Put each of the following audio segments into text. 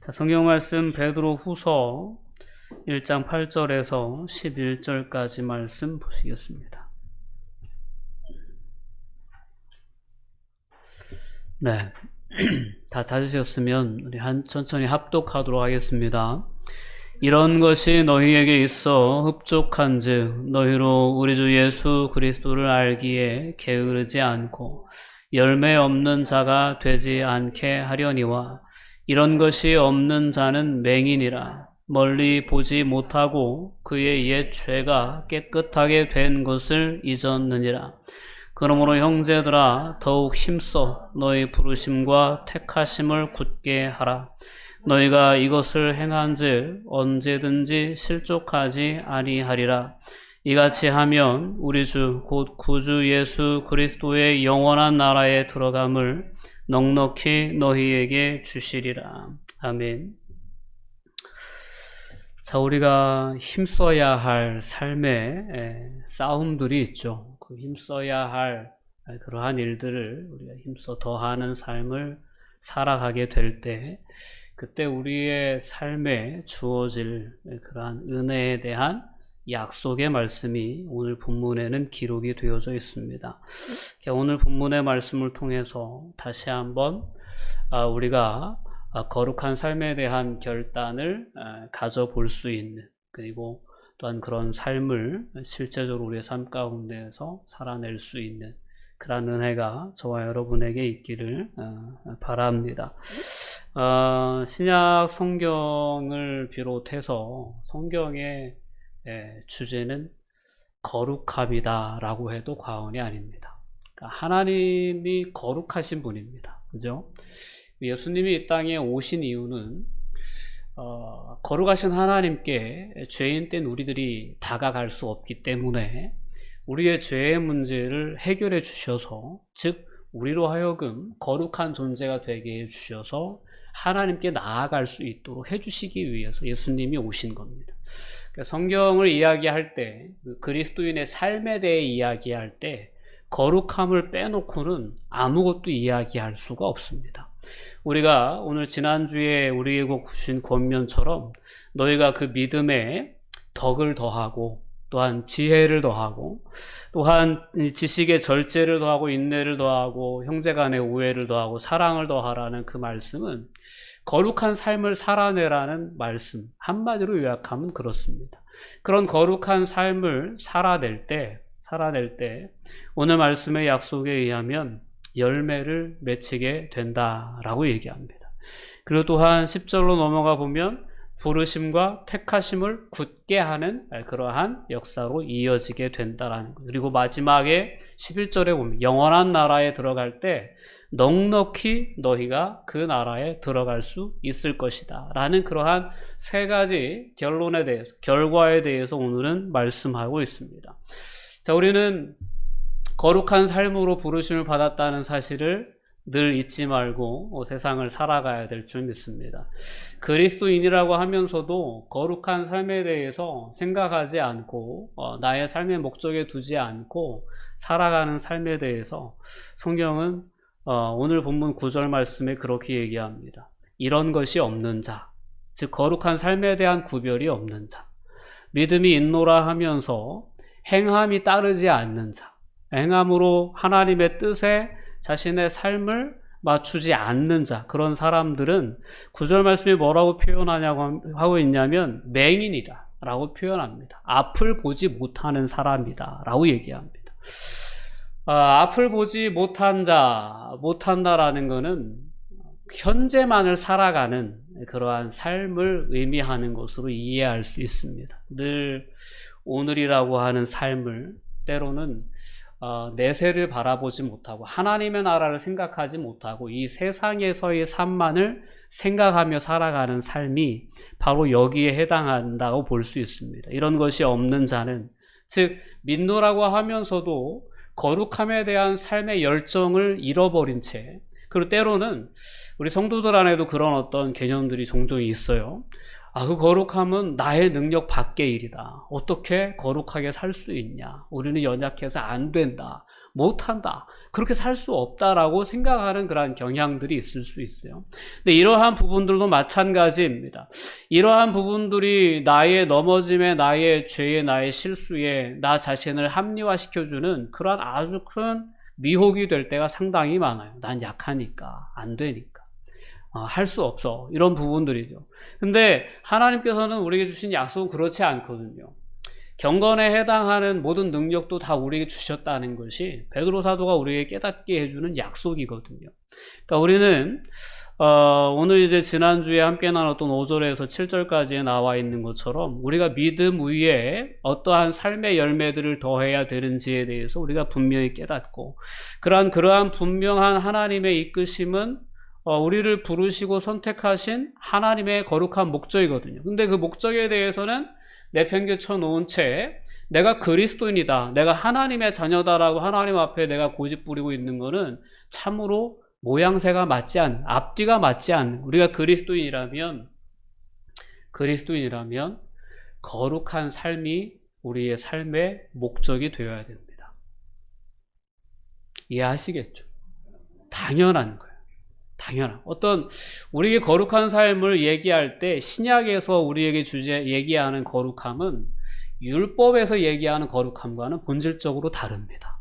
자, 성경 말씀 베드로 후서 1장 8절에서 11절까지 말씀 보시겠습니다. 네. 다 찾으셨으면 우리 천천히 합독하도록 하겠습니다. 이런 것이 너희에게 있어 흡족한즉 너희로 우리 주 예수 그리스도를 알기에 게으르지 않고 열매 없는 자가 되지 않게 하려니와 이런 것이 없는 자는 맹인이라 멀리 보지 못하고 그의 옛 죄가 깨끗하게 된 것을 잊었느니라. 그러므로 형제들아 더욱 힘써 너희 부르심과 택하심을 굳게 하라. 너희가 이것을 행한즉 언제든지 실족하지 아니하리라. 이같이 하면 우리 주 곧 구주 예수 그리스도의 영원한 나라에 들어감을 넉넉히 너희에게 주시리라. 아멘. 자, 우리가 힘써야 할 삶의 싸움들이 있죠. 그 힘써야 할 그러한 일들을 우리가 힘써 더하는 삶을 살아가게 될 때, 그때 우리의 삶에 주어질 그러한 은혜에 대한 약속의 말씀이 오늘 본문에는 기록이 되어져 있습니다. 오늘 본문의 말씀을 통해서 다시 한번 우리가 거룩한 삶에 대한 결단을 가져볼 수 있는, 그리고 또한 그런 삶을 실제적으로 우리의 삶 가운데에서 살아낼 수 있는 그런 은혜가 저와 여러분에게 있기를 바랍니다. 신약 성경을 비롯해서 성경의 주제는 거룩함이다라고 해도 과언이 아닙니다. 그러니까 하나님이 거룩하신 분입니다. 그죠? 예수님이 이 땅에 오신 이유는 거룩하신 하나님께 죄인 된 우리들이 다가갈 수 없기 때문에 우리의 죄의 문제를 해결해 주셔서, 즉 우리로 하여금 거룩한 존재가 되게 해 주셔서 하나님께 나아갈 수 있도록 해주시기 위해서 예수님이 오신 겁니다. 그러니까 성경을 이야기할 때, 그리스도인의 삶에 대해 이야기할 때 거룩함을 빼놓고는 아무것도 이야기할 수가 없습니다. 우리가 오늘 지난주에 우리에게 주신 권면처럼 너희가 그 믿음에 덕을 더하고 또한 지혜를 더하고 또한 지식의 절제를 더하고 인내를 더하고 형제간의 우애를 더하고 사랑을 더하라는 그 말씀은 거룩한 삶을 살아내라는 말씀, 한마디로 요약하면 그렇습니다. 그런 거룩한 삶을 살아낼 때 오늘 말씀의 약속에 의하면 열매를 맺히게 된다라고 얘기합니다. 그리고 또한 10절로 넘어가 보면 부르심과 택하심을 굳게 하는 그러한 역사로 이어지게 된다라는 것. 그리고 마지막에 11절에 보면 영원한 나라에 들어갈 때 넉넉히 너희가 그 나라에 들어갈 수 있을 것이다 라는 그러한 세 가지 결론에 대해서, 결과에 대해서 오늘은 말씀하고 있습니다. 자, 우리는 거룩한 삶으로 부르심을 받았다는 사실을 늘 잊지 말고 세상을 살아가야 될 줄 믿습니다. 그리스도인이라고 하면서도 거룩한 삶에 대해서 생각하지 않고 나의 삶의 목적에 두지 않고 살아가는 삶에 대해서 성경은 오늘 본문 9절 말씀에 그렇게 얘기합니다. 이런 것이 없는 자, 즉 거룩한 삶에 대한 구별이 없는 자, 믿음이 있노라 하면서 행함이 따르지 않는 자, 행함으로 하나님의 뜻에 자신의 삶을 맞추지 않는 자, 그런 사람들은 9절 말씀이 뭐라고 표현하냐고 하고 있냐면 맹인이다 라고 표현합니다. 앞을 보지 못하는 사람이다 라고 얘기합니다. 앞을 보지 못한 자, 못한다라는 것은 현재만을 살아가는 그러한 삶을 의미하는 것으로 이해할 수 있습니다. 늘 오늘이라고 하는 삶을 때로는 내세를 바라보지 못하고 하나님의 나라를 생각하지 못하고 이 세상에서의 삶만을 생각하며 살아가는 삶이 바로 여기에 해당한다고 볼 수 있습니다. 이런 것이 없는 자는, 즉 믿노라고 하면서도 거룩함에 대한 삶의 열정을 잃어버린 채, 그리고 때로는 우리 성도들 안에도 그런 어떤 개념들이 종종 있어요. 그 거룩함은 나의 능력 밖의 일이다. 어떻게 거룩하게 살 수 있냐? 우리는 연약해서 안 된다. 못한다. 그렇게 살 수 없다라고 생각하는 그러한 경향들이 있을 수 있어요. 근데 이러한 부분들도 마찬가지입니다. 이러한 부분들이 나의 넘어짐에, 나의 죄에, 나의 실수에 나 자신을 합리화시켜주는 그러한 아주 큰 미혹이 될 때가 상당히 많아요. 난 약하니까, 안 되니까. 할 수 없어. 이런 부분들이죠. 근데 하나님께서는 우리에게 주신 약속은 그렇지 않거든요. 경건에 해당하는 모든 능력도 다 우리에게 주셨다는 것이 베드로 사도가 우리에게 깨닫게 해주는 약속이거든요. 그러니까 우리는 오늘 이제 지난주에 함께 나눴던 5절에서 7절까지에 나와 있는 것처럼 우리가 믿음 위에 어떠한 삶의 열매들을 더해야 되는지에 대해서 우리가 분명히 깨닫고 그러한 분명한 하나님의 이끄심은 우리를 부르시고 선택하신 하나님의 거룩한 목적이거든요. 근데 그 목적에 대해서는 내팽개쳐 놓은 채 내가 그리스도인이다, 내가 하나님의 자녀다라고 하나님 앞에 내가 고집부리고 있는 거는 참으로 모양새가 맞지 않는, 앞뒤가 맞지 않는, 우리가 그리스도인이라면 거룩한 삶이 우리의 삶의 목적이 되어야 됩니다. 이해하시겠죠? 당연한 거예요. 당연한. 어떤 우리에게 거룩한 삶을 얘기할 때 신약에서 우리에게 얘기하는 거룩함은 율법에서 얘기하는 거룩함과는 본질적으로 다릅니다.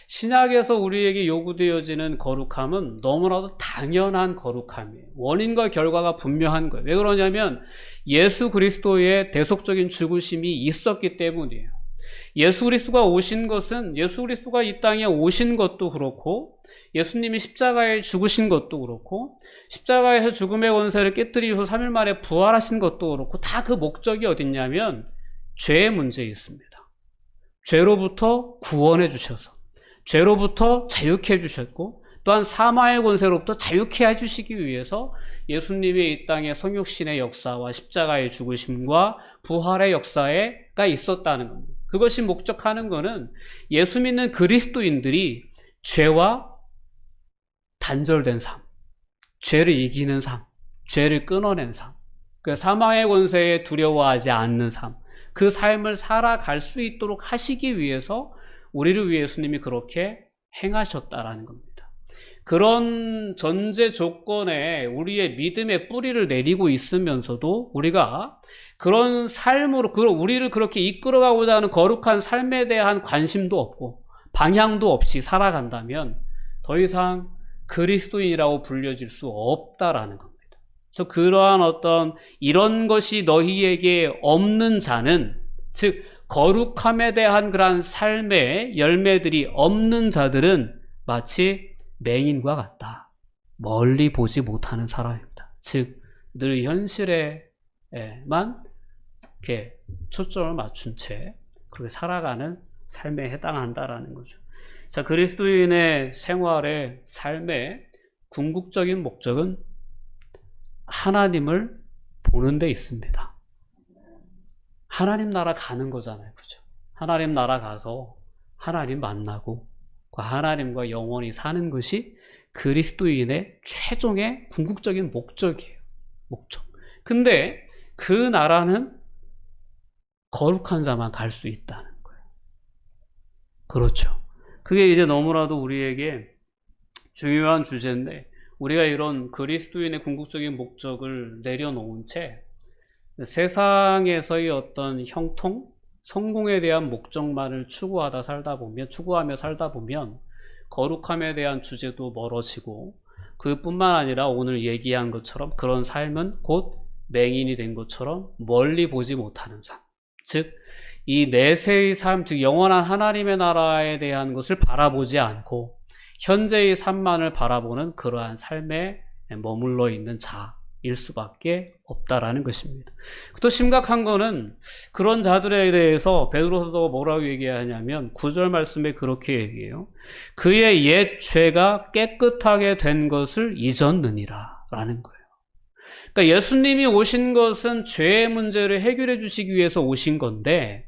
신약에서 우리에게 요구되어지는 거룩함은 너무나도 당연한 거룩함이에요. 원인과 결과가 분명한 거예요. 왜 그러냐면 예수 그리스도의 대속적인 죽으심이 있었기 때문이에요. 예수 그리스도가 이 땅에 오신 것도 그렇고 예수님이 십자가에 죽으신 것도 그렇고 십자가에서 죽음의 권세를 깨뜨리고 3일 만에 부활하신 것도 그렇고 다 그 목적이 어딨냐면 죄의 문제에 있습니다. 죄로부터 구원해 주셔서 죄로부터 자유케 해주셨고 또한 사망의 권세로부터 자유케 해주시기 위해서 예수님이 이 땅의 성육신의 역사와 십자가의 죽으심과 부활의 역사가 있었다는 겁니다. 그것이 목적하는 것은 예수 믿는 그리스도인들이 죄와 단절된 삶, 죄를 이기는 삶, 죄를 끊어낸 삶, 그 사망의 권세에 두려워하지 않는 삶, 그 삶을 살아갈 수 있도록 하시기 위해서 우리를 위해 예수님이 그렇게 행하셨다라는 겁니다. 그런 전제 조건에 우리의 믿음의 뿌리를 내리고 있으면서도 우리가 그런 삶으로 우리를 그렇게 이끌어가고자 하는 거룩한 삶에 대한 관심도 없고 방향도 없이 살아간다면 더 이상 그리스도인이라고 불려질 수 없다라는 겁니다. 그래서 그러한 이런 것이 너희에게 없는 자는, 즉 거룩함에 대한 그러한 삶의 열매들이 없는 자들은 마치 맹인과 같다. 멀리 보지 못하는 사람입니다. 즉 늘 현실에만 이렇게 초점을 맞춘 채 그렇게 살아가는 삶에 해당한다라는 거죠. 자, 그리스도인의 생활의 삶의 궁극적인 목적은 하나님을 보는 데 있습니다. 하나님 나라 가는 거잖아요. 그죠? 하나님 나라 가서 하나님 만나고 그 하나님과 영원히 사는 것이 그리스도인의 최종의 궁극적인 목적이에요. 목적. 근데 그 나라는 거룩한 자만 갈 수 있다는 거예요. 그렇죠. 그게 이제 너무나도 우리에게 중요한 주제인데 우리가 이런 그리스도인의 궁극적인 목적을 내려놓은 채 세상에서의 어떤 형통, 성공에 대한 목적만을 추구하며 살다 보면 거룩함에 대한 주제도 멀어지고 그뿐만 아니라 오늘 얘기한 것처럼 그런 삶은 곧 맹인이 된 것처럼 멀리 보지 못하는 삶, 즉 이 내세의 삶, 즉 영원한 하나님의 나라에 대한 것을 바라보지 않고 현재의 삶만을 바라보는 그러한 삶에 머물러 있는 자일 수밖에 없다라는 것입니다. 또 심각한 거는 그런 자들에 대해서 베드로서도 뭐라고 얘기하냐면 9절 말씀에 그렇게 얘기해요. 그의 옛 죄가 깨끗하게 된 것을 잊었느니라 라는 거예요. 그러니까 예수님이 오신 것은 죄의 문제를 해결해 주시기 위해서 오신 건데,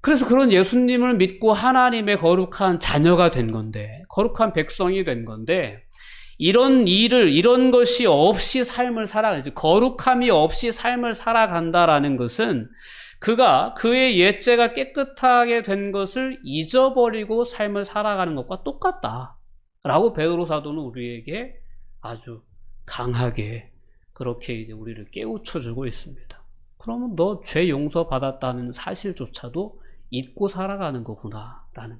그래서 그런 예수님을 믿고 하나님의 거룩한 자녀가 된 건데, 거룩한 백성이 된 건데, 이런 것이 없이 삶을 살아가지, 거룩함이 없이 삶을 살아간다라는 것은 그가 그의 옛죄가 깨끗하게 된 것을 잊어버리고 삶을 살아가는 것과 똑같다 라고 베드로 사도는 우리에게 아주 강하게 그렇게 이제 우리를 깨우쳐 주고 있습니다. 그러면 너 죄 용서 받았다는 사실조차도 잊고 살아가는 거구나 라는,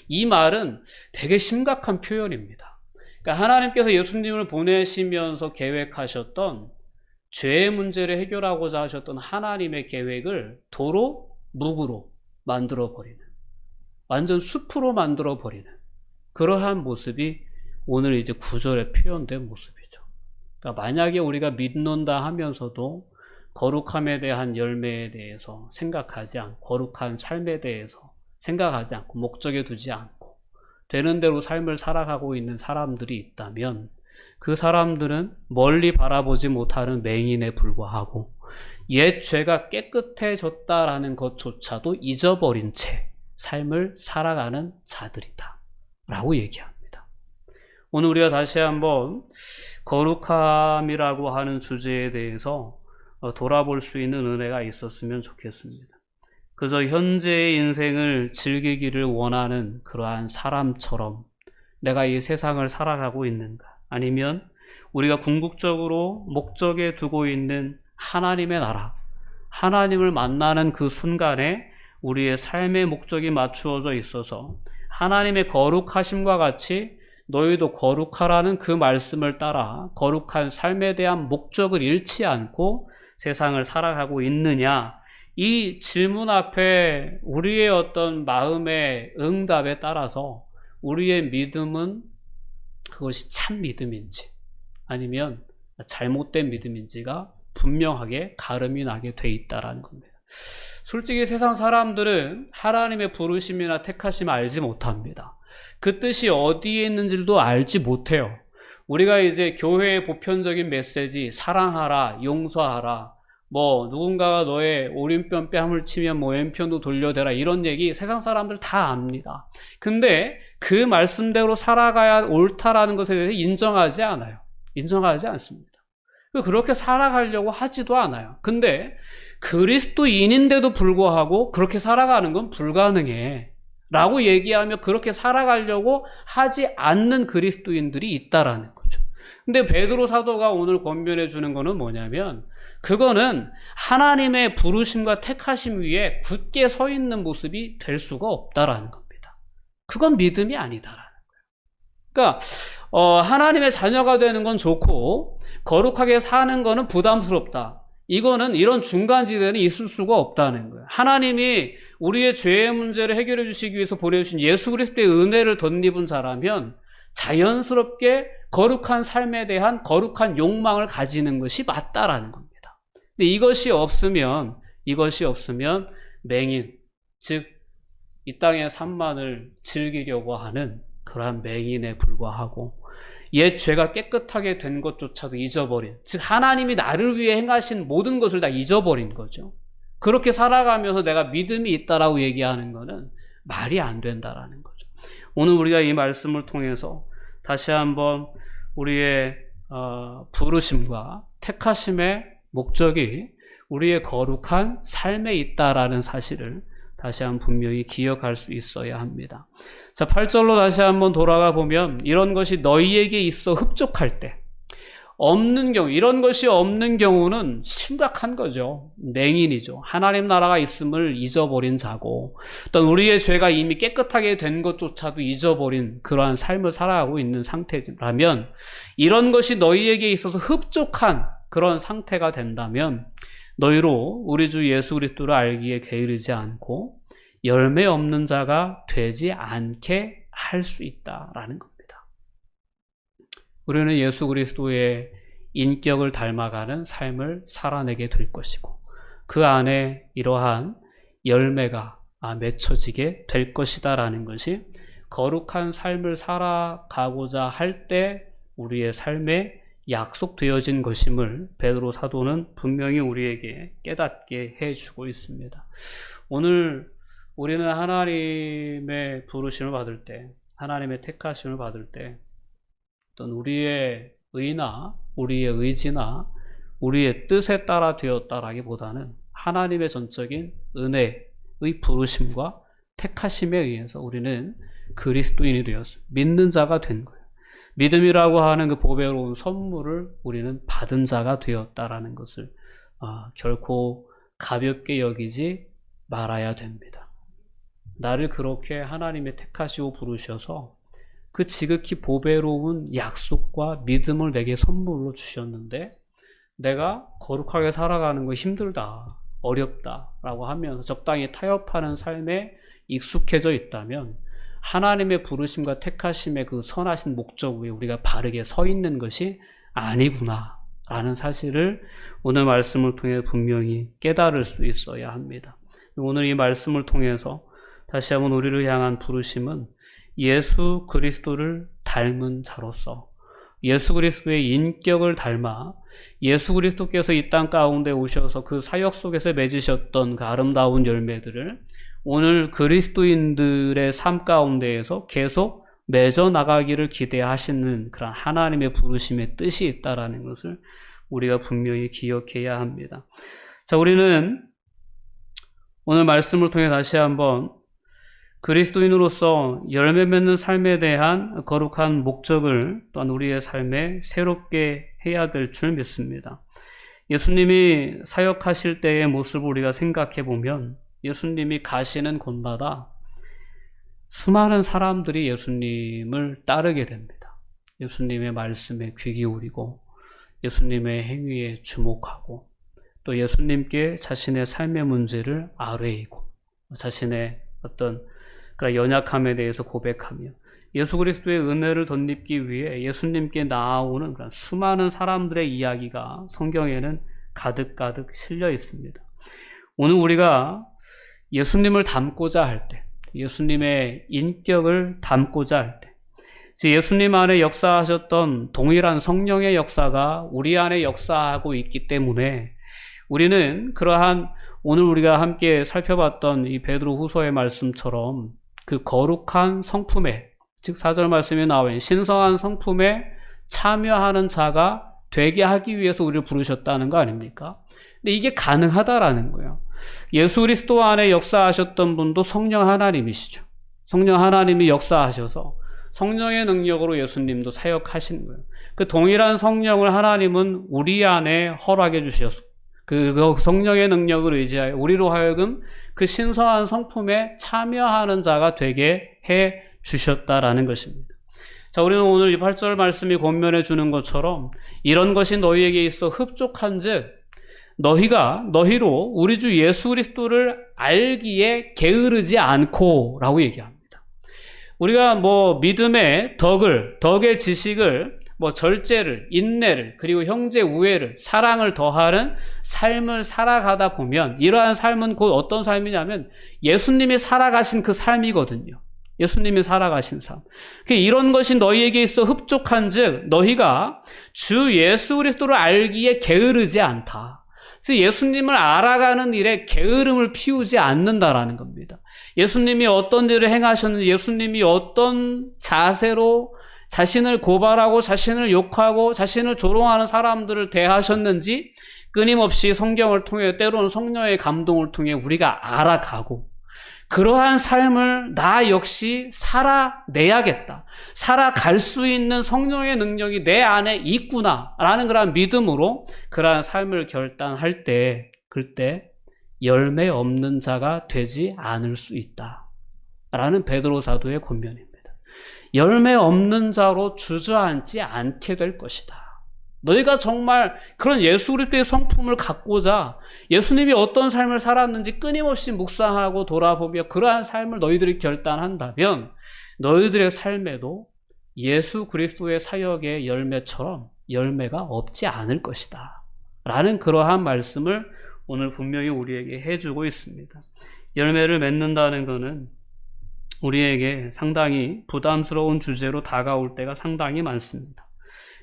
이 말은 되게 심각한 표현입니다. 그러니까 하나님께서 예수님을 보내시면서 계획하셨던 죄의 문제를 해결하고자 하셨던 하나님의 계획을 도로 묵으로 만들어버리는, 완전 숲으로 만들어버리는 그러한 모습이 오늘 이제 9절에 표현된 모습이죠. 그러니까 만약에 우리가 믿는다 하면서도 거룩함에 대한 열매에 대해서 생각하지 않고, 거룩한 삶에 대해서 생각하지 않고, 목적에 두지 않고 되는 대로 삶을 살아가고 있는 사람들이 있다면 그 사람들은 멀리 바라보지 못하는 맹인에 불과하고 옛 죄가 깨끗해졌다라는 것조차도 잊어버린 채 삶을 살아가는 자들이다 라고 얘기합니다. 오늘 우리가 다시 한번 거룩함이라고 하는 주제에 대해서 돌아볼 수 있는 은혜가 있었으면 좋겠습니다. 그저 현재의 인생을 즐기기를 원하는 그러한 사람처럼 내가 이 세상을 살아가고 있는가, 아니면 우리가 궁극적으로 목적에 두고 있는 하나님의 나라, 하나님을 만나는 그 순간에 우리의 삶의 목적이 맞추어져 있어서 하나님의 거룩하심과 같이 너희도 거룩하라는 그 말씀을 따라 거룩한 삶에 대한 목적을 잃지 않고 세상을 살아가고 있느냐, 이 질문 앞에 우리의 어떤 마음의 응답에 따라서 우리의 믿음은 그것이 참 믿음인지 아니면 잘못된 믿음인지가 분명하게 가름이 나게 돼 있다라는 겁니다. 솔직히 세상 사람들은 하나님의 부르심이나 택하심을 알지 못합니다. 그 뜻이 어디에 있는지도 알지 못해요. 우리가 이제 교회의 보편적인 메시지, 사랑하라, 용서하라, 누군가가 너의 오른편 뺨을 치면 왼편도 돌려대라, 이런 얘기 세상 사람들 다 압니다. 근데 그 말씀대로 살아가야 옳다라는 것에 대해서 인정하지 않아요. 인정하지 않습니다. 그렇게 살아가려고 하지도 않아요. 근데 그리스도인인데도 불구하고 그렇게 살아가는 건 불가능해 라고 얘기하며 그렇게 살아가려고 하지 않는 그리스도인들이 있다라는 거죠. 근데 베드로 사도가 오늘 권면해 주는 거는 뭐냐면, 그거는 하나님의 부르심과 택하심 위에 굳게 서 있는 모습이 될 수가 없다라는 겁니다. 그건 믿음이 아니다라는 거예요. 그러니까 하나님의 자녀가 되는 건 좋고 거룩하게 사는 거는 부담스럽다, 이거는 이런 중간지대는 있을 수가 없다는 거예요. 하나님이 우리의 죄의 문제를 해결해 주시기 위해서 보내주신 예수 그리스도의 은혜를 덧입은 자라면 자연스럽게 거룩한 삶에 대한 거룩한 욕망을 가지는 것이 맞다라는 겁니다. 근데 이것이 없으면 맹인, 즉 이 땅의 삶만을 즐기려고 하는 그러한 맹인에 불과하고 옛 죄가 깨끗하게 된 것조차도 잊어버린, 즉 하나님이 나를 위해 행하신 모든 것을 다 잊어버린 거죠. 그렇게 살아가면서 내가 믿음이 있다라고 얘기하는 것은 말이 안 된다라는 거죠. 오늘 우리가 이 말씀을 통해서 다시 한번 우리의 부르심과 택하심의 목적이 우리의 거룩한 삶에 있다라는 사실을 다시 한번 분명히 기억할 수 있어야 합니다. 자, 8절로 다시 한번 돌아가 보면, 이런 것이 너희에게 있어 흡족할 때 없는 경우, 이런 것이 없는 경우는 심각한 거죠. 맹인이죠. 하나님 나라가 있음을 잊어버린 자고, 또 우리의 죄가 이미 깨끗하게 된 것조차도 잊어버린 그러한 삶을 살아가고 있는 상태라면, 이런 것이 너희에게 있어서 흡족한 그런 상태가 된다면 너희로 우리 주 예수 그리스도를 알기에 게으르지 않고 열매 없는 자가 되지 않게 할 수 있다라는 겁니다. 우리는 예수 그리스도의 인격을 닮아가는 삶을 살아내게 될 것이고 그 안에 이러한 열매가 맺혀지게 될 것이다라는 것이 거룩한 삶을 살아가고자 할 때 우리의 삶에 약속되어진 것임을 베드로 사도는 분명히 우리에게 깨닫게 해주고 있습니다. 오늘 우리는 하나님의 부르심을 받을 때, 하나님의 택하심을 받을 때 어떤 우리의 의나 우리의 의지나 우리의 뜻에 따라 되었다라기보다는 하나님의 전적인 은혜의 부르심과 택하심에 의해서 우리는 그리스도인이 되었습니다. 믿는 자가 된 거예요. 믿음이라고 하는 그 보배로운 선물을 우리는 받은 자가 되었다라는 것을 결코 가볍게 여기지 말아야 됩니다. 나를 그렇게 하나님의 택하시고 부르셔서 그 지극히 보배로운 약속과 믿음을 내게 선물로 주셨는데 내가 거룩하게 살아가는 거 힘들다, 어렵다라고 하면서 적당히 타협하는 삶에 익숙해져 있다면 하나님의 부르심과 택하심의 그 선하신 목적 위에 우리가 바르게 서 있는 것이 아니구나 라는 사실을 오늘 말씀을 통해 분명히 깨달을 수 있어야 합니다. 오늘 이 말씀을 통해서 다시 한번 우리를 향한 부르심은 예수 그리스도를 닮은 자로서 예수 그리스도의 인격을 닮아 예수 그리스도께서 이 땅 가운데 오셔서 그 사역 속에서 맺으셨던 그 아름다운 열매들을 오늘 그리스도인들의 삶 가운데에서 계속 맺어 나가기를 기대하시는 그런 하나님의 부르심의 뜻이 있다라는 것을 우리가 분명히 기억해야 합니다. 자, 우리는 오늘 말씀을 통해 다시 한번 그리스도인으로서 열매 맺는 삶에 대한 거룩한 목적을 또한 우리의 삶에 새롭게 해야 될 줄 믿습니다. 예수님이 사역하실 때의 모습을 우리가 생각해 보면 예수님이 가시는 곳마다 수많은 사람들이 예수님을 따르게 됩니다. 예수님의 말씀에 귀 기울이고 예수님의 행위에 주목하고 또 예수님께 자신의 삶의 문제를 아뢰이고 자신의 어떤 그런 연약함에 대해서 고백하며 예수 그리스도의 은혜를 덧입기 위해 예수님께 나아오는 그런 수많은 사람들의 이야기가 성경에는 가득가득 실려 있습니다. 오늘 우리가 예수님을 닮고자 할 때, 예수님의 인격을 닮고자 할 때, 예수님 안에 역사하셨던 동일한 성령의 역사가 우리 안에 역사하고 있기 때문에 우리는 그러한 오늘 우리가 함께 살펴봤던 이 베드로후서의 말씀처럼 그 거룩한 성품에, 즉 4절 말씀에 나와 있는 신성한 성품에 참여하는 자가 되게 하기 위해서 우리를 부르셨다는 거 아닙니까? 근데 이게 가능하다라는 거예요. 예수 그리스도 안에 역사하셨던 분도 성령 하나님이시죠. 성령 하나님이 역사하셔서 성령의 능력으로 예수님도 사역하신 거예요. 그 동일한 성령을 하나님은 우리 안에 허락해 주셔서 그 성령의 능력을 의지하여 우리로 하여금 그 신성한 성품에 참여하는 자가 되게 해 주셨다라는 것입니다. 자, 우리는 오늘 이 8절 말씀이 권면해 주는 것처럼 이런 것이 너희에게 있어 흡족한즉 너희로 우리 주 예수 그리스도를 알기에 게으르지 않고 라고 얘기합니다. 우리가 믿음의 덕의 지식을 절제를, 인내를, 그리고 형제 우애를, 사랑을 더하는 삶을 살아가다 보면 이러한 삶은 곧 어떤 삶이냐면 예수님이 살아가신 그 삶이거든요. 예수님이 살아가신 삶. 이런 것이 너희에게 있어 흡족한즉 너희가 주 예수 그리스도를 알기에 게으르지 않다. 그래서 예수님을 알아가는 일에 게으름을 피우지 않는다라는 겁니다. 예수님이 어떤 일을 행하셨는지, 예수님이 어떤 자세로 자신을 고발하고 자신을 욕하고 자신을 조롱하는 사람들을 대하셨는지 끊임없이 성경을 통해 때로는 성령의 감동을 통해 우리가 알아가고 그러한 삶을 나 역시 살아내야겠다. 살아갈 수 있는 성령의 능력이 내 안에 있구나라는 그러한 믿음으로 그러한 삶을 결단할 때 그때 열매 없는 자가 되지 않을 수 있다라는 베드로 사도의 권면입니다. 열매 없는 자로 주저앉지 않게 될 것이다. 너희가 정말 그런 예수 그리스도의 성품을 갖고자 예수님이 어떤 삶을 살았는지 끊임없이 묵상하고 돌아보며 그러한 삶을 너희들이 결단한다면 너희들의 삶에도 예수 그리스도의 사역의 열매처럼 열매가 없지 않을 것이다 라는 그러한 말씀을 오늘 분명히 우리에게 해주고 있습니다. 열매를 맺는다는 것은 우리에게 상당히 부담스러운 주제로 다가올 때가 상당히 많습니다.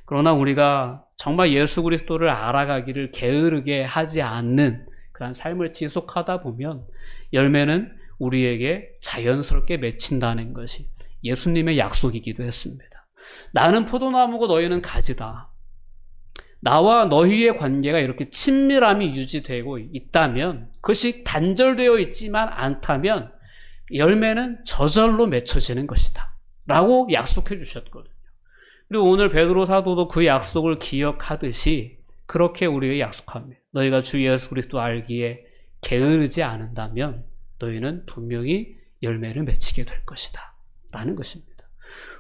그러나 우리가 정말 예수 그리스도를 알아가기를 게으르게 하지 않는 그런 삶을 지속하다 보면 열매는 우리에게 자연스럽게 맺힌다는 것이 예수님의 약속이기도 했습니다. 나는 포도나무고 너희는 가지다. 나와 너희의 관계가 이렇게 친밀함이 유지되고 있다면, 그것이 단절되어 있지만 않다면 열매는 저절로 맺혀지는 것이다 라고 약속해 주셨거든요. 그리고 오늘 베드로 사도도 그 약속을 기억하듯이 그렇게 우리에게 약속합니다. 너희가 주 예수 그리스도 알기에 게으르지 않는다면 너희는 분명히 열매를 맺히게 될 것이다 라는 것입니다.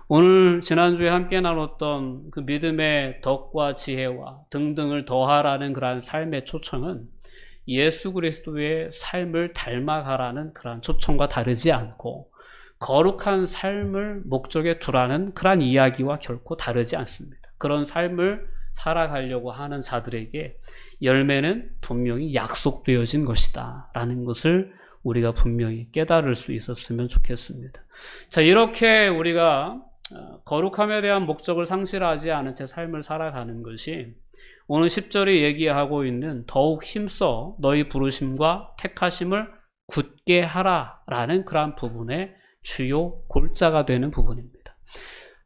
오늘 지난주에 함께 나눴던 그 믿음의 덕과 지혜와 등등을 더하라는 그러한 삶의 초청은 예수 그리스도의 삶을 닮아가라는 그러한 초청과 다르지 않고 거룩한 삶을 목적에 두라는 그러한 이야기와 결코 다르지 않습니다. 그런 삶을 살아가려고 하는 자들에게 열매는 분명히 약속되어진 것이다 라는 것을 우리가 분명히 깨달을 수 있었으면 좋겠습니다. 자, 이렇게 우리가 거룩함에 대한 목적을 상실하지 않은 채 삶을 살아가는 것이 오늘 10절이 얘기하고 있는 더욱 힘써 너희 부르심과 택하심을 굳게 하라 라는 그러한 부분의 주요 골자가 되는 부분입니다.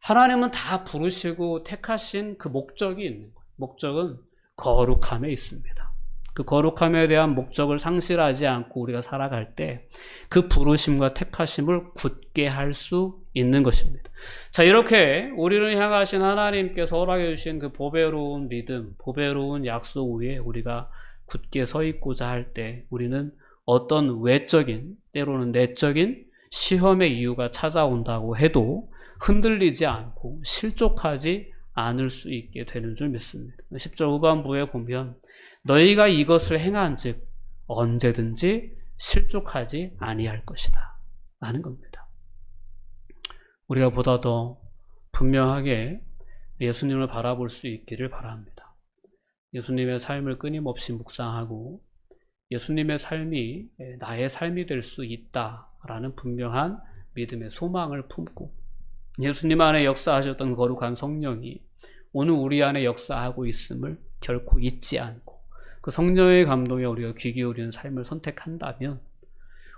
하나님은 다 부르시고 택하신 그 목적이 있는 거예요. 목적은 거룩함에 있습니다. 그 거룩함에 대한 목적을 상실하지 않고 우리가 살아갈 때 그 부르심과 택하심을 굳게 할 수 있는 것입니다. 자, 이렇게 우리를 향하신 하나님께서 허락해 주신 그 보배로운 믿음, 보배로운 약속 위에 우리가 굳게 서 있고자 할 때 우리는 어떤 외적인, 때로는 내적인 시험의 이유가 찾아온다고 해도 흔들리지 않고 실족하지 않을 수 있게 되는 줄 믿습니다. 10절 후반부에 보면 너희가 이것을 행한즉 언제든지 실족하지 아니할 것이다 라는 겁니다. 우리가 보다 더 분명하게 예수님을 바라볼 수 있기를 바랍니다. 예수님의 삶을 끊임없이 묵상하고 예수님의 삶이 나의 삶이 될 수 있다라는 분명한 믿음의 소망을 품고 예수님 안에 역사하셨던 거룩한 성령이 오늘 우리 안에 역사하고 있음을 결코 잊지 않고 그 성령의 감동에 우리가 귀 기울이는 삶을 선택한다면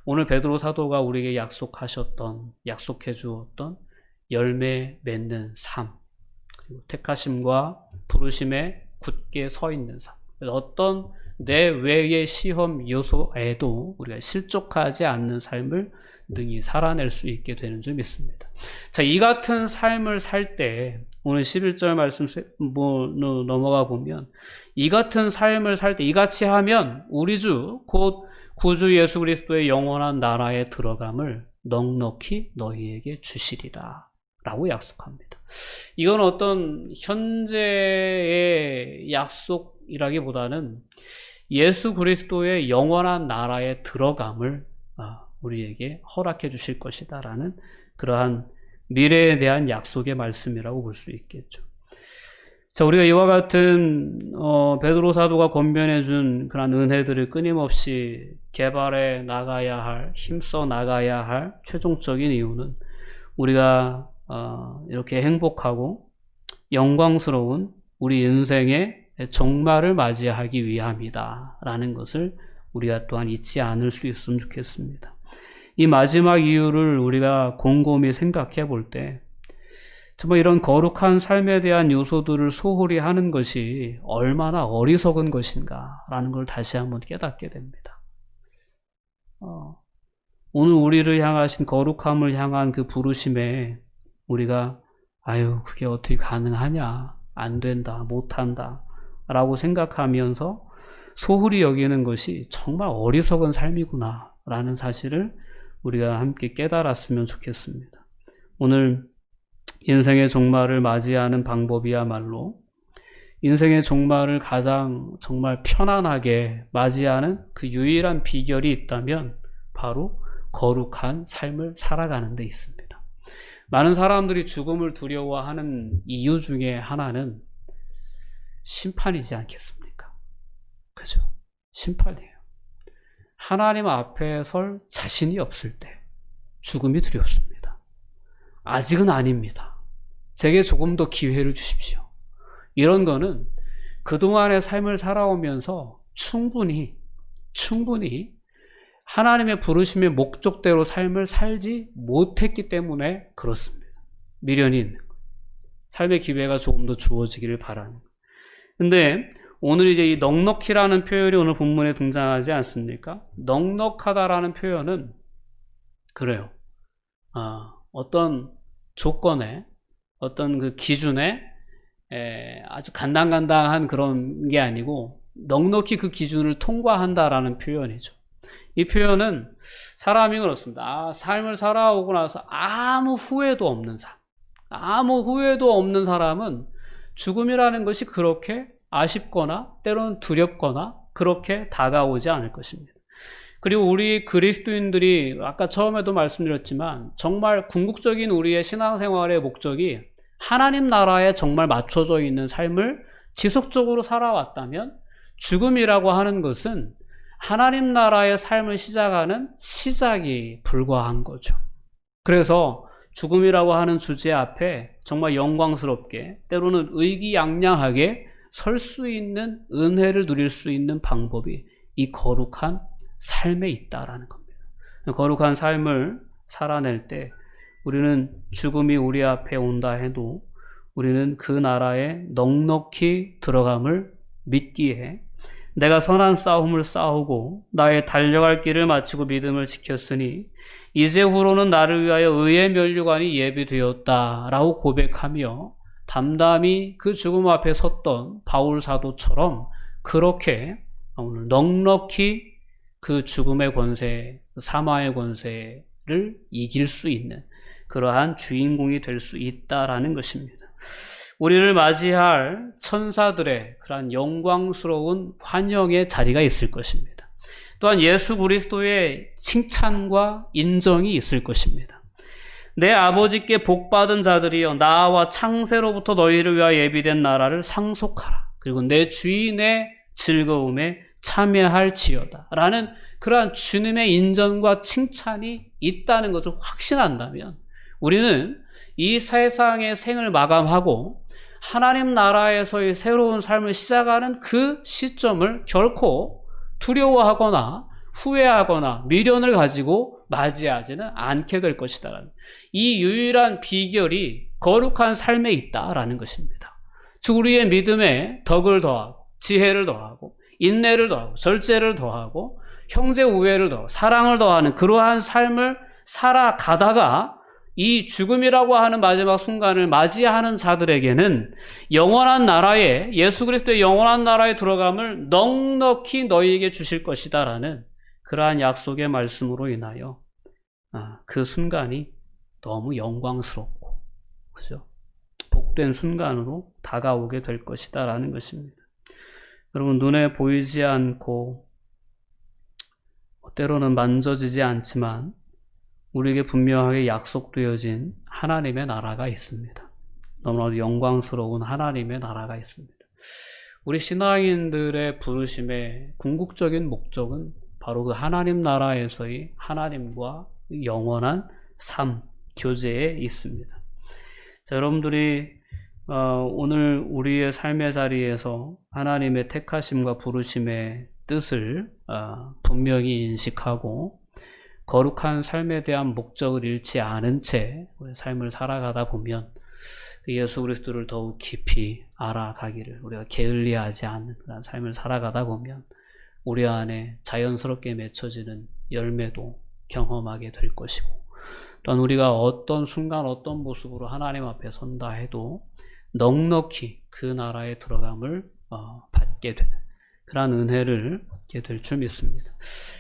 오늘 베드로 사도가 우리에게 약속해 주었던 열매 맺는 삶, 그리고 택하심과 부르심에 굳게 서 있는 삶, 어떤 내 외의 시험 요소에도 우리가 실족하지 않는 삶을 능히 살아낼 수 있게 되는 줄 믿습니다. 자, 이 같은 삶을 살 때 오늘 11절 말씀 넘어가 보면 이 같은 삶을 살 때 이같이 하면 우리 주 곧 구주 예수 그리스도의 영원한 나라에 들어감을 넉넉히 너희에게 주시리라 라고 약속합니다. 이건 어떤 현재의 약속이라기보다는 예수 그리스도의 영원한 나라에 들어감을 우리에게 허락해 주실 것이다 라는 그러한 미래에 대한 약속의 말씀이라고 볼 수 있겠죠. 자, 우리가 이와 같은 베드로 사도가 권면해 준 그런 은혜들을 끊임없이 개발해 나가야 할, 힘써 나가야 할 최종적인 이유는 우리가 이렇게 행복하고 영광스러운 우리 인생의 종말을 맞이하기 위함이다 라는 것을 우리가 또한 잊지 않을 수 있으면 좋겠습니다. 이 마지막 이유를 우리가 곰곰이 생각해 볼 때 정말 이런 거룩한 삶에 대한 요소들을 소홀히 하는 것이 얼마나 어리석은 것인가 라는 걸 다시 한번 깨닫게 됩니다. 오늘 우리를 향하신 거룩함을 향한 그 부르심에 우리가 그게 어떻게 가능하냐, 안 된다, 못한다 라고 생각하면서 소홀히 여기는 것이 정말 어리석은 삶이구나 라는 사실을 우리가 함께 깨달았으면 좋겠습니다. 오늘 인생의 종말을 맞이하는 방법이야말로 인생의 종말을 가장 정말 편안하게 맞이하는 그 유일한 비결이 있다면 바로 거룩한 삶을 살아가는 데 있습니다. 많은 사람들이 죽음을 두려워하는 이유 중에 하나는 심판이지 않겠습니까? 그죠? 심판이에요. 하나님 앞에 설 자신이 없을 때 죽음이 두렵습니다. 아직은 아닙니다. 제게 조금 더 기회를 주십시오. 이런 거는 그동안의 삶을 살아오면서 충분히 하나님의 부르심의 목적대로 삶을 살지 못했기 때문에 그렇습니다. 미련이 있는 거예요. 삶의 기회가 조금 더 주어지기를 바라는 거예요. 근데 오늘 이제 이 넉넉히라는 표현이 오늘 본문에 등장하지 않습니까? 넉넉하다라는 표현은 그래요. 어떤 조건에, 어떤 그 기준에 아주 간당간당한 그런 게 아니고 넉넉히 그 기준을 통과한다라는 표현이죠. 이 표현은 사람이 그렇습니다. 삶을 살아오고 나서 아무 후회도 없는 삶, 아무 후회도 없는 사람은 죽음이라는 것이 그렇게 아쉽거나 때로는 두렵거나 그렇게 다가오지 않을 것입니다. 그리고 우리 그리스도인들이 아까 처음에도 말씀드렸지만 정말 궁극적인 우리의 신앙생활의 목적이 하나님 나라에 정말 맞춰져 있는 삶을 지속적으로 살아왔다면 죽음이라고 하는 것은 하나님 나라의 삶을 시작하는 시작이 불과한 거죠. 그래서 죽음이라고 하는 주제 앞에 정말 영광스럽게 때로는 의기양양하게 설 수 있는 은혜를 누릴 수 있는 방법이 이 거룩한 삶에 있다라는 겁니다. 거룩한 삶을 살아낼 때 우리는 죽음이 우리 앞에 온다 해도 우리는 그 나라에 넉넉히 들어감을 믿기에 내가 선한 싸움을 싸우고 나의 달려갈 길을 마치고 믿음을 지켰으니 이제후로는 나를 위하여 의의 면류관이 예비되었다라고 고백하며 담담히 그 죽음 앞에 섰던 바울 사도처럼 그렇게 오늘 넉넉히 그 죽음의 권세, 사마의 권세를 이길 수 있는 그러한 주인공이 될 수 있다라는 것입니다. 우리를 맞이할 천사들의 그러한 영광스러운 환영의 자리가 있을 것입니다. 또한 예수 그리스도의 칭찬과 인정이 있을 것입니다. 내 아버지께 복받은 자들이여 나와 창세로부터 너희를 위하여 예비된 나라를 상속하라. 그리고 내 주인의 즐거움에 참여할지어다 라는 그러한 주님의 인정과 칭찬이 있다는 것을 확신한다면 우리는 이 세상의 생을 마감하고 하나님 나라에서의 새로운 삶을 시작하는 그 시점을 결코 두려워하거나 후회하거나 미련을 가지고 맞이하지는 않게 될 것이다. 이 유일한 비결이 거룩한 삶에 있다라는 것입니다. 즉 우리의 믿음에 덕을 더하고 지혜를 더하고 인내를 더하고 절제를 더하고 형제 우애를 더하고 사랑을 더하는 그러한 삶을 살아가다가 이 죽음이라고 하는 마지막 순간을 맞이하는 자들에게는 영원한 나라에 예수 그리스도의 영원한 나라에 들어감을 넉넉히 너희에게 주실 것이다 라는 그러한 약속의 말씀으로 인하여 그 순간이 너무 영광스럽고 그죠? 복된 순간으로 다가오게 될 것이다 라는 것입니다. 여러분 눈에 보이지 않고 때로는 만져지지 않지만 우리에게 분명하게 약속되어진 하나님의 나라가 있습니다. 너무나도 영광스러운 하나님의 나라가 있습니다. 우리 신앙인들의 부르심의 궁극적인 목적은 바로 그 하나님 나라에서의 하나님과 영원한 삶, 교제에 있습니다. 자, 여러분들이 오늘 우리의 삶의 자리에서 하나님의 택하심과 부르심의 뜻을 분명히 인식하고 거룩한 삶에 대한 목적을 잃지 않은 채 우리의 삶을 살아가다 보면 예수 그리스도를 더욱 깊이 알아가기를 우리가 게을리하지 않는 그런 삶을 살아가다 보면 우리 안에 자연스럽게 맺혀지는 열매도 경험하게 될 것이고 또한 우리가 어떤 순간 어떤 모습으로 하나님 앞에 선다 해도 넉넉히 그 나라에 들어감을 받게 되는 그러한 은혜를 얻게 될 줄 믿습니다.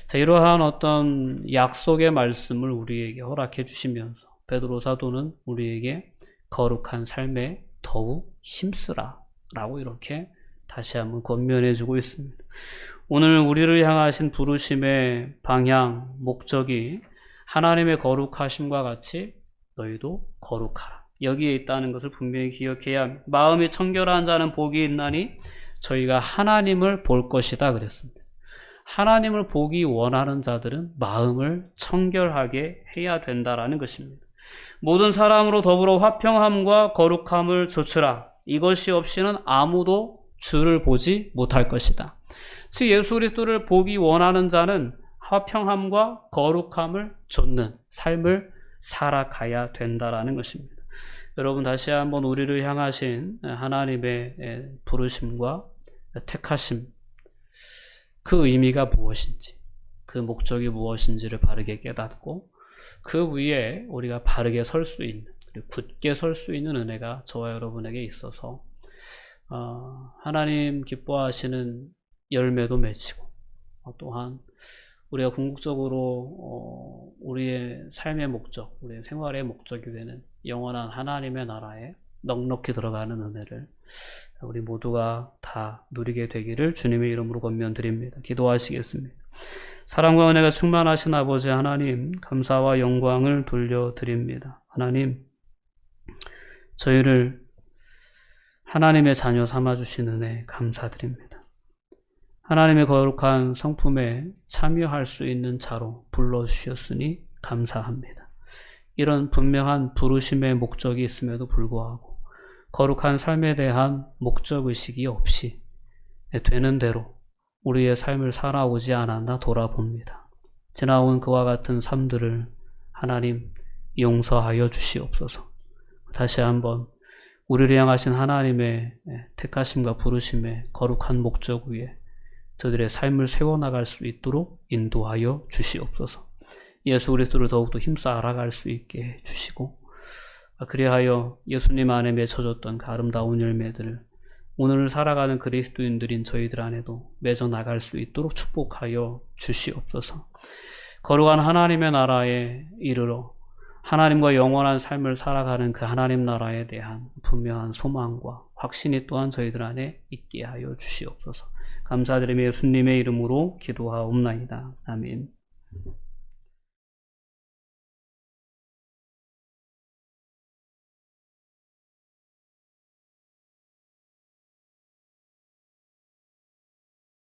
자, 이러한 어떤 약속의 말씀을 우리에게 허락해 주시면서 베드로 사도는 우리에게 거룩한 삶에 더욱 힘쓰라 라고 이렇게 다시 한번 권면해 주고 있습니다. 오늘 우리를 향하신 부르심의 방향, 목적이 하나님의 거룩하심과 같이 너희도 거룩하라. 여기에 있다는 것을 분명히 기억해야 합니다. 마음이 청결한 자는 복이 있나니 저희가 하나님을 볼 것이다 그랬습니다. 하나님을 보기 원하는 자들은 마음을 청결하게 해야 된다라는 것입니다. 모든 사람으로 더불어 화평함과 거룩함을 조추라. 이것이 없이는 아무도 주를 보지 못할 것이다. 즉 예수 그리스도를 보기 원하는 자는 화평함과 거룩함을 좇는 삶을 살아가야 된다라는 것입니다. 여러분 다시 한번 우리를 향하신 하나님의 부르심과 택하심, 그 의미가 무엇인지, 그 목적이 무엇인지를 바르게 깨닫고 그 위에 우리가 바르게 설 수 있는, 그리고 굳게 설 수 있는 은혜가 저와 여러분에게 있어서 하나님 기뻐하시는 열매도 맺히고, 또한 우리가 궁극적으로 우리의 삶의 목적, 우리의 생활의 목적이 되는 영원한 하나님의 나라에 넉넉히 들어가는 은혜를 우리 모두가 다 누리게 되기를 주님의 이름으로 권면드립니다. 기도하시겠습니다. 사랑과 은혜가 충만하신 아버지 하나님, 감사와 영광을 돌려드립니다. 하나님, 저희를 하나님의 자녀 삼아주신 은혜 감사드립니다. 하나님의 거룩한 성품에 참여할 수 있는 자로 불러주셨으니 감사합니다. 이런 분명한 부르심의 목적이 있음에도 불구하고 거룩한 삶에 대한 목적의식이 없이 되는 대로 우리의 삶을 살아오지 않았나 돌아봅니다. 지나온 그와 같은 삶들을 하나님 용서하여 주시옵소서. 다시 한번 우리를 향하신 하나님의 택하심과 부르심의 거룩한 목적 위에 저들의 삶을 세워나갈 수 있도록 인도하여 주시옵소서. 예수 그리스도를 더욱더 힘써 알아갈 수 있게 해주시고, 그리하여 예수님 안에 맺혀졌던 그 아름다운 열매들을 오늘 살아가는 그리스도인들인 저희들 안에도 맺어 나갈 수 있도록 축복하여 주시옵소서. 거룩한 하나님의 나라에 이르러 하나님과 영원한 삶을 살아가는 그 하나님 나라에 대한 분명한 소망과 확신이 또한 저희들 안에 있게 하여 주시옵소서. 감사드리며 예수님의 이름으로 기도하옵나이다. 아멘.